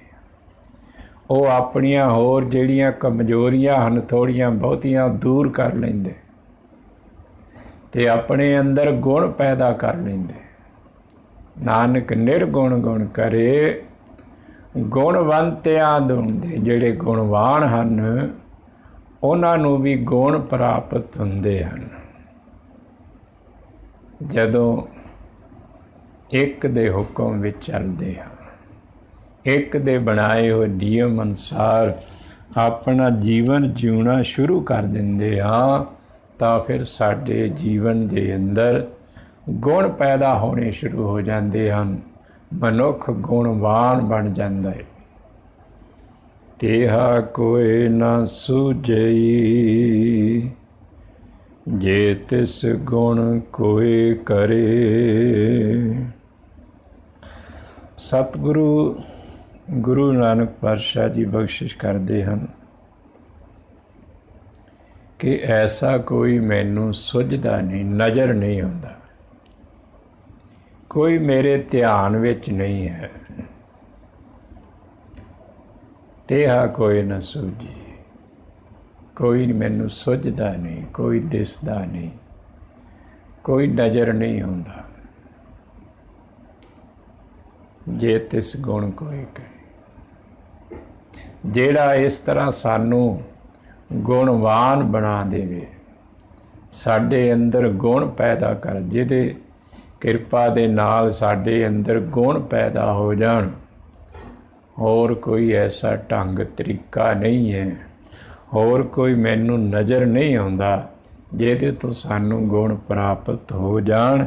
ਉਹ ਆਪਣੀਆਂ ਹੋਰ ਜਿਹੜੀਆਂ ਕਮਜ਼ੋਰੀਆਂ ਹਨ ਥੋੜ੍ਹੀਆਂ ਬਹੁਤੀਆਂ ਦੂਰ ਕਰ ਲੈਂਦੇ ਅਤੇ ਆਪਣੇ ਅੰਦਰ ਗੁਣ ਪੈਦਾ ਕਰ ਲੈਂਦੇ। नानक निर्गुण गुण करे, गुणवंतियां दुंदे। ਜਿਹੜੇ ਗੁਣਵਾਨ ਹਨ ਉਹਨਾਂ ਨੂੰ ਵੀ ਗੁਣ ਪ੍ਰਾਪਤ ਹੁੰਦੇ ਹਨ। ਜਦੋਂ ਇੱਕ ਦੇ ਹੁਕਮ ਵਿੱਚ ਚੱਲਦੇ ਹਾਂ, ਇੱਕ ਦੇ ਬਣਾਏ ਹੋਏ ਨਿਯਮ ਅਨੁਸਾਰ ਆਪਣਾ ਜੀਵਨ ਜਿਉਣਾ ਸ਼ੁਰੂ ਕਰ ਦਿੰਦੇ ਹਾਂ, ਤਾਂ ਫਿਰ ਸਾਡੇ ਜੀਵਨ ਦੇ ਅੰਦਰ ਗੁਣ ਪੈਦਾ ਹੋਣੇ ਸ਼ੁਰੂ ਹੋ ਜਾਂਦੇ ਹਨ। ਮਨੁੱਖ ਗੁਣਵਾਨ ਬਣ ਜਾਂਦਾ ਹੈ। ਤੇਹਾ ਕੋਈ ਨਾ ਸੂਝਈ, ਜੇ ਤਿਸ ਗੁਣ ਕੋਈ ਕਰੇ। ਸਤਿਗੁਰੂ ਗੁਰੂ ਨਾਨਕ ਪਾਤਸ਼ਾਹ ਜੀ ਬਖਸ਼ਿਸ਼ ਕਰਦੇ ਹਨ ਕਿ ਐਸਾ ਕੋਈ ਮੈਨੂੰ ਸੁਝਦਾ ਨਹੀਂ, ਨਜ਼ਰ ਨਹੀਂ ਆਉਂਦਾ, ਕੋਈ ਮੇਰੇ ਧਿਆਨ ਵਿੱਚ ਨਹੀਂ ਹੈ। ਤੇਹਾ ਕੋਈ ਨਾ ਸੂਝੀ, ਕੋਈ ਮੈਨੂੰ ਸੁਝਦਾ ਨਹੀਂ, ਕੋਈ ਦਿਸਦਾ ਨਹੀਂ, ਕੋਈ ਨਜ਼ਰ ਨਹੀਂ ਆਉਂਦਾ। ਜੇ ਤਿਸ ਗੁਣ ਕੋਈ ਕਰੇ, ਜਿਹੜਾ ਇਸ ਤਰ੍ਹਾਂ ਸਾਨੂੰ ਗੁਣਵਾਨ ਬਣਾ ਦੇਵੇ, ਸਾਡੇ ਅੰਦਰ ਗੁਣ ਪੈਦਾ ਕਰ, ਜਿਹਦੇ ਕਿਰਪਾ ਦੇ ਨਾਲ ਸਾਡੇ ਅੰਦਰ ਗੁਣ ਪੈਦਾ ਹੋ ਜਾਣ। ਹੋਰ ਕੋਈ ਐਸਾ ਢੰਗ ਤਰੀਕਾ ਨਹੀਂ ਹੈ, ਹੋਰ ਕੋਈ ਮੈਨੂੰ ਨਜ਼ਰ ਨਹੀਂ ਆਉਂਦਾ ਜਿਹਦੇ ਤੋਂ ਸਾਨੂੰ ਗੁਣ ਪ੍ਰਾਪਤ ਹੋ ਜਾਣ।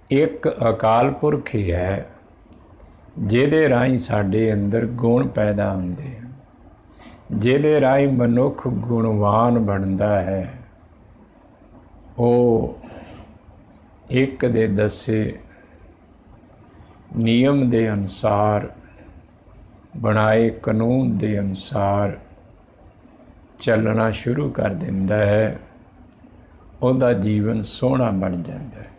ਇੱਕ ਅਕਾਲ ਪੁਰਖ ਹੀ ਹੈ ਜਿਹਦੇ ਰਾਹੀਂ ਸਾਡੇ ਅੰਦਰ ਗੁਣ ਪੈਦਾ ਹੁੰਦੇ ਹਨ, ਜਿਹਦੇ ਰਾਹੀਂ ਮਨੁੱਖ ਗੁਣਵਾਨ ਬਣਦਾ ਹੈ। ਉਹ ਇੱਕ ਦੇ ਦੱਸੇ ਨਿਯਮ ਦੇ ਅਨੁਸਾਰ, ਬਣਾਏ ਕਾਨੂੰਨ ਦੇ ਅਨੁਸਾਰ ਚੱਲਣਾ ਸ਼ੁਰੂ ਕਰ ਦਿੰਦਾ ਹੈ। ਉਹਦਾ ਜੀਵਨ ਸੋਹਣਾ ਬਣ ਜਾਂਦਾ ਹੈ,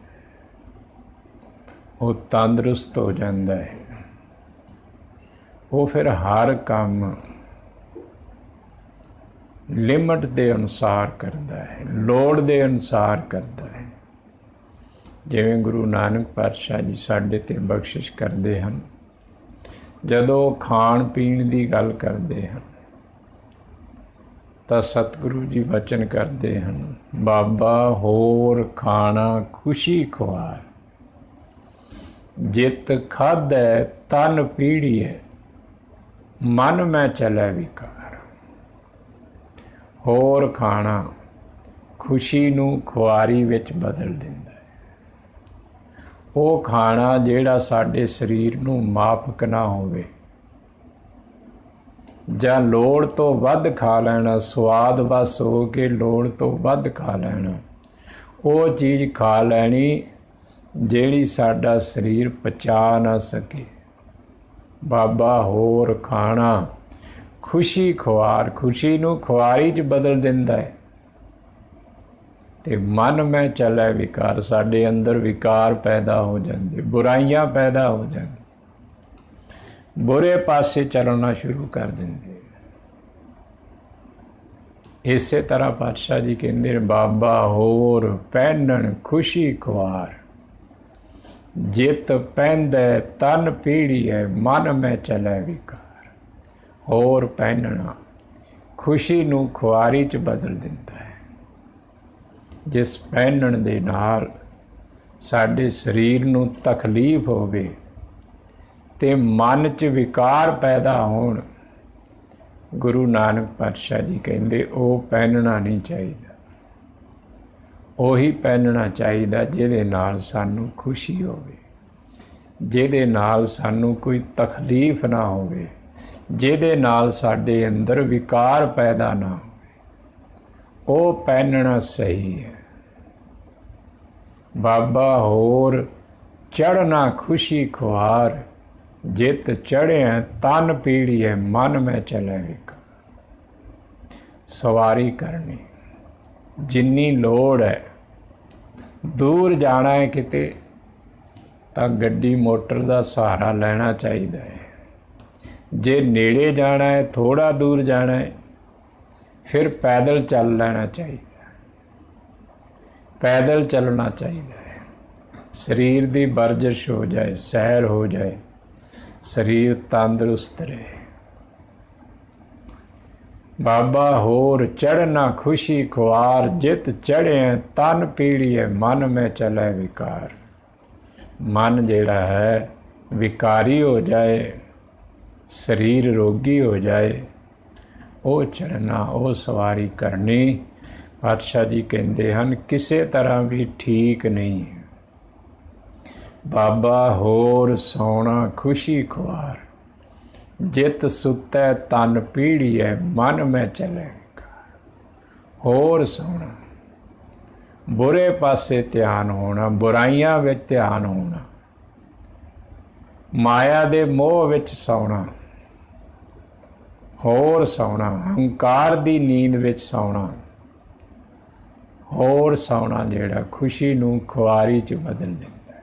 ਉਹ ਤੰਦਰੁਸਤ ਹੋ ਜਾਂਦਾ ਹੈ। ਉਹ ਫਿਰ ਹਰ ਕੰਮ ਲਿਮਟ ਦੇ ਅਨੁਸਾਰ ਕਰਦਾ ਹੈ, ਲੋੜ ਦੇ ਅਨੁਸਾਰ ਕਰਦਾ ਹੈ। ਜਿਵੇਂ ਗੁਰੂ ਨਾਨਕ ਪਾਤਸ਼ਾਹ ਜੀ ਸਾਡੇ 'ਤੇ ਬਖਸ਼ਿਸ਼ ਕਰਦੇ ਹਨ, ਜਦੋਂ ਖਾਣ ਪੀਣ ਦੀ ਗੱਲ ਕਰਦੇ ਹਨ ਤਾਂ ਸਤਿਗੁਰੂ ਜੀ ਵਚਨ ਕਰਦੇ ਹਨ, ਬਾਬਾ ਹੋਰ ਖਾਣਾ ਖੁਸ਼ੀ ਖੁਆਰ, ਜਿਤ ਖਾਧੈ ਤਨ ਪੀੜੀਐ, ਮਨ ਮੈਂ ਚਲੈ ਵਿਕਾਰ। ਹੋਰ ਖਾਣਾ ਖੁਸ਼ੀ ਨੂੰ ਖੁਆਰੀ ਵਿੱਚ ਬਦਲ ਦਿੰਦਾ ਹੈ। ਉਹ ਖਾਣਾ ਜਿਹੜਾ ਸਾਡੇ ਸਰੀਰ ਨੂੰ ਮਾਫਕ ਨਾ ਹੋਵੇ, ਜਾਂ ਲੋੜ ਤੋਂ ਵੱਧ ਖਾ ਲੈਣਾ, ਸਵਾਦ ਬਸ ਹੋ ਕੇ ਲੋੜ ਤੋਂ ਵੱਧ ਖਾ ਲੈਣਾ, ਉਹ ਚੀਜ਼ ਖਾ ਲੈਣੀ ਜਿਹੜੀ ਸਾਡਾ ਸਰੀਰ ਪਚਾ ਨਾ ਸਕੇ। ਬਾਬਾ ਹੋਰ ਖਾਣਾ ਖੁਸ਼ੀ ਖੁਆਰ, ਖੁਸ਼ੀ ਨੂੰ ਖੁਆਰੀ 'ਚ ਬਦਲ ਦਿੰਦਾ ਹੈ। ਤੇ ਮਨ ਮੈਂ ਚੱਲੈ ਵਿਕਾਰ, ਸਾਡੇ ਅੰਦਰ ਵਿਕਾਰ ਪੈਦਾ ਹੋ ਜਾਂਦੇ, ਬੁਰਾਈਆਂ ਪੈਦਾ ਹੋ ਜਾਂਦੇ, ਬੁਰੇ ਪਾਸੇ ਚੱਲਣਾ ਸ਼ੁਰੂ ਕਰ ਦਿੰਦੇ। ਇਸੇ ਤਰ੍ਹਾਂ ਪਾਤਸ਼ਾਹ ਜੀ ਕਹਿੰਦੇ ਨੇ, ਬਾਬਾ ਹੋਰ ਪਹਿਨਣ ਖੁਸ਼ੀ ਖੁਆਰ, ਜਿਤ ਪਹਿਨਦੈ ਤਨ ਪੀੜੀਐ, ਮਨ ਮੈਂ ਚੱਲੈ ਵਿਕਾਰ। ਹੋਰ ਪਹਿਨਣਾ ਖੁਸ਼ੀ ਨੂੰ ਖੁਆਰੀ 'ਚ ਬਦਲ ਦਿੰਦਾ ਹੈ। ਜਿਸ ਪਹਿਨਣ ਦੇ ਨਾਲ ਸਾਡੇ ਸਰੀਰ ਨੂੰ ਤਕਲੀਫ ਹੋਵੇ ਤੇ ਮਨ 'ਚ ਵਿਕਾਰ ਪੈਦਾ ਹੋਣ, ਗੁਰੂ ਨਾਨਕ ਪਾਤਸ਼ਾਹ ਜੀ ਕਹਿੰਦੇ ਉਹ ਪਹਿਨਣਾ ਨਹੀਂ ਚਾਹੀਦਾ। ਉਹੀ ਪਹਿਨਣਾ ਚਾਹੀਦਾ ਜਿਹਦੇ ਨਾਲ ਸਾਨੂੰ ਖੁਸ਼ੀ ਹੋਵੇ, ਜਿਹਦੇ ਨਾਲ ਸਾਨੂੰ ਕੋਈ ਤਕਲੀਫ ਨਾ ਹੋਵੇ, ਜਿਹਦੇ ਨਾਲ ਸਾਡੇ ਅੰਦਰ ਵਿਕਾਰ ਪੈਦਾ ਨਾ ਹੋਵੇ, ਉਹ ਪਹਿਨਣਾ ਸਹੀ ਹੈ। ਬਾਬਾ ਹੋਰ ਚੜ੍ਹਨਾ ਖੁਸ਼ੀ ਖੁਆਰ, ਜਿਤ ਚੜ੍ਹਿਆ ਤਨ ਪੀੜੀਐ, ਮਨ ਮੈਂ ਚਲੈ ਵਿਕਾਰ। ਸਵਾਰੀ ਕਰਨੀ, ਜਿੰਨੀ ਲੋੜ ਹੈ, ਦੂਰ ਜਾਣਾ ਹੈ ਕਿਤੇ ਤਾਂ ਗੱਡੀ ਮੋਟਰ ਦਾ ਸਹਾਰਾ ਲੈਣਾ ਚਾਹੀਦਾ ਹੈ। ਜੇ ਨੇੜੇ ਜਾਣਾ ਹੈ, ਥੋੜ੍ਹਾ ਦੂਰ ਜਾਣਾ ਹੈ, ਫਿਰ ਪੈਦਲ ਚੱਲ ਲੈਣਾ ਚਾਹੀਦਾ, ਪੈਦਲ ਚੱਲਣਾ ਚਾਹੀਦਾ ਹੈ। ਸਰੀਰ ਦੀ ਵਰਜਿਸ਼ ਹੋ ਜਾਏ, ਸੈਰ ਹੋ ਜਾਏ, ਸਰੀਰ ਤੰਦਰੁਸਤ ਰਹੇ। ਬਾਬਾ ਹੋਰ ਚੜ੍ਹਨਾ ਖੁਸ਼ੀ ਖੁਆਰ, ਜਿਤ ਚੜ੍ਹੇ ਤਨ ਪੀੜੀਏ ਮਨ ਮੈਂ ਚਲੇ ਵਿਕਾਰ। ਮਨ ਜਿਹੜਾ ਹੈ ਵਿਕਾਰੀ ਹੋ ਜਾਏ, ਸਰੀਰ ਰੋਗੀ ਹੋ ਜਾਏ, ਉਹ ਚੜ੍ਹਨਾ, ਉਹ ਸਵਾਰੀ ਕਰਨੀ ਪਾਤਸ਼ਾਹ ਜੀ ਕਹਿੰਦੇ ਹਨ ਕਿਸੇ ਤਰ੍ਹਾਂ ਵੀ ਠੀਕ ਨਹੀਂ ਹੈ। ਬਾਬਾ ਹੋਰ ਸੌਣਾ ਖੁਸ਼ੀ ਖੁਆਰ, ਜਿਤ ਸੁੱਤੈ ਤਨ ਪੀੜੀਐ ਮਨ ਮੈਂ ਚਲੇ ਵਿਕਾਰ। ਹੋਰ ਸੌਣਾ, ਬੁਰੇ ਪਾਸੇ ਧਿਆਨ ਹੋਣਾ, ਬੁਰਾਈਆਂ ਵਿੱਚ ਧਿਆਨ ਹੋਣਾ, ਮਾਇਆ ਦੇ ਮੋਹ ਵਿੱਚ ਸੌਣਾ। ਹੋਰ ਸੌਣਾ, ਹੰਕਾਰ ਦੀ ਨੀਂਦ ਵਿੱਚ ਸੌਣਾ। ਹੋਰ ਸੌਣਾ ਜਿਹੜਾ ਖੁਸ਼ੀ ਨੂੰ ਖੁਆਰੀ 'ਚ ਬਦਲ ਦਿੰਦਾ ਹੈ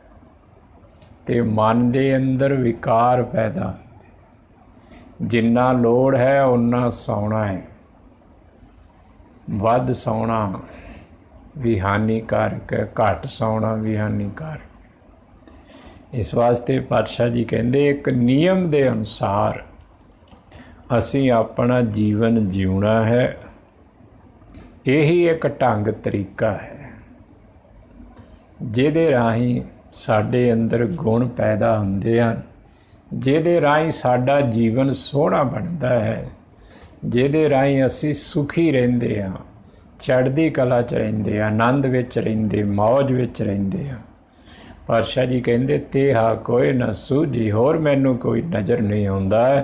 ਅਤੇ ਮਨ ਦੇ ਅੰਦਰ ਵਿਕਾਰ ਪੈਦਾ ਹੁੰਦੇ। ਜਿੰਨਾ ਲੋੜ ਹੈ ਓਨਾ ਸੌਣਾ ਹੈ, ਵੱਧ ਸੌਣਾ ਵੀ ਹਾਨੀਕਾਰਕ ਹੈ, ਘੱਟ ਸੌਣਾ ਵੀ ਹਾਨੀਕਾਰਕ। ਇਸ ਵਾਸਤੇ ਪਾਤਸ਼ਾਹ ਜੀ ਕਹਿੰਦੇ ਇੱਕ ਨਿਯਮ ਦੇ ਅਨੁਸਾਰ ਅਸੀਂ ਆਪਣਾ ਜੀਵਨ ਜਿਉਣਾ ਹੈ। ਇਹੀ ਇੱਕ ਢੰਗ ਤਰੀਕਾ ਹੈ ਜਿਹਦੇ ਰਾਹੀਂ ਸਾਡੇ ਅੰਦਰ ਗੁਣ ਪੈਦਾ ਹੁੰਦੇ ਹਨ, ਜਿਹਦੇ ਰਾਹੀਂ ਸਾਡਾ ਜੀਵਨ ਸੋਹਣਾ ਬਣਦਾ ਹੈ, ਜਿਹਦੇ ਰਾਹੀਂ ਅਸੀਂ ਸੁਖੀ ਰਹਿੰਦੇ ਹਾਂ, ਚੜ੍ਹਦੀ ਕਲਾ 'ਚ ਰਹਿੰਦੇ ਹਾਂ, ਆਨੰਦ ਵਿੱਚ ਰਹਿੰਦੇ, ਮੌਜ ਵਿੱਚ ਰਹਿੰਦੇ ਹਾਂ। ਪਾਤਸ਼ਾਹ ਜੀ ਕਹਿੰਦੇ ਤੇਹਾ ਕੋਈ ਨਾ ਸੂਝੀ, ਹੋਰ ਮੈਨੂੰ ਕੋਈ ਨਜ਼ਰ ਨਹੀਂ ਆਉਂਦਾ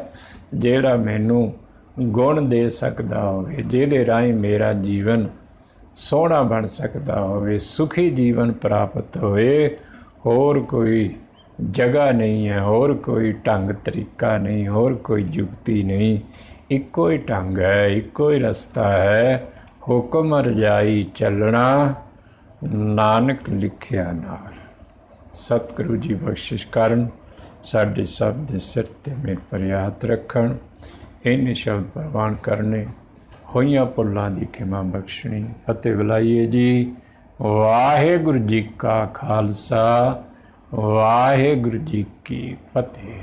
ਜਿਹੜਾ ਮੈਨੂੰ ਗੁਣ ਦੇ ਸਕਦਾ ਹੋਵੇ, ਜਿਹਦੇ ਰਾਹੀਂ ਮੇਰਾ ਜੀਵਨ ਸੋਹਣਾ ਬਣ ਸਕਦਾ ਹੋਵੇ, ਸੁਖੀ ਜੀਵਨ ਪ੍ਰਾਪਤ ਹੋਵੇ। ਹੋਰ ਕੋਈ ਜਗ੍ਹਾ ਨਹੀਂ ਹੈ, ਹੋਰ ਕੋਈ ਢੰਗ ਤਰੀਕਾ ਨਹੀਂ, ਹੋਰ ਕੋਈ ਯੁਕਤੀ ਨਹੀਂ। ਇੱਕੋ ਹੀ ਢੰਗ ਹੈ, ਇੱਕੋ ਹੀ ਰਸਤਾ ਹੈ, ਹੁਕਮ ਰਜਾਈ ਚੱਲਣਾ ਨਾਨਕ ਲਿਖਿਆ ਨਾਲ। ਸਤਿਗੁਰੂ ਜੀ ਬਖਸ਼ਿਸ਼ ਕਰਨ, ਸਾਡੇ ਸਭ ਦੇ ਸਿਰ 'ਤੇ ਮੇਰ ਭਰਿਆ ਹੱਥ ਰੱਖਣ, ਇੰਨੇ ਸ਼ਬਦ ਪ੍ਰਵਾਨ ਕਰਨੇ, ਹੋਈਆਂ ਭੁੱਲਾਂ ਦੀ ਖਿਮਾ ਬਖਸ਼ਣੀ। ਫਤਿਹ ਬੁਲਾਈਏ ਜੀ। ਵਾਹਿਗੁਰੂ ਜੀ ਕਾ ਖਾਲਸਾ, ਵਾਹਿਗੁਰੂ ਜੀ ਕੀ ਫਤਿਹ।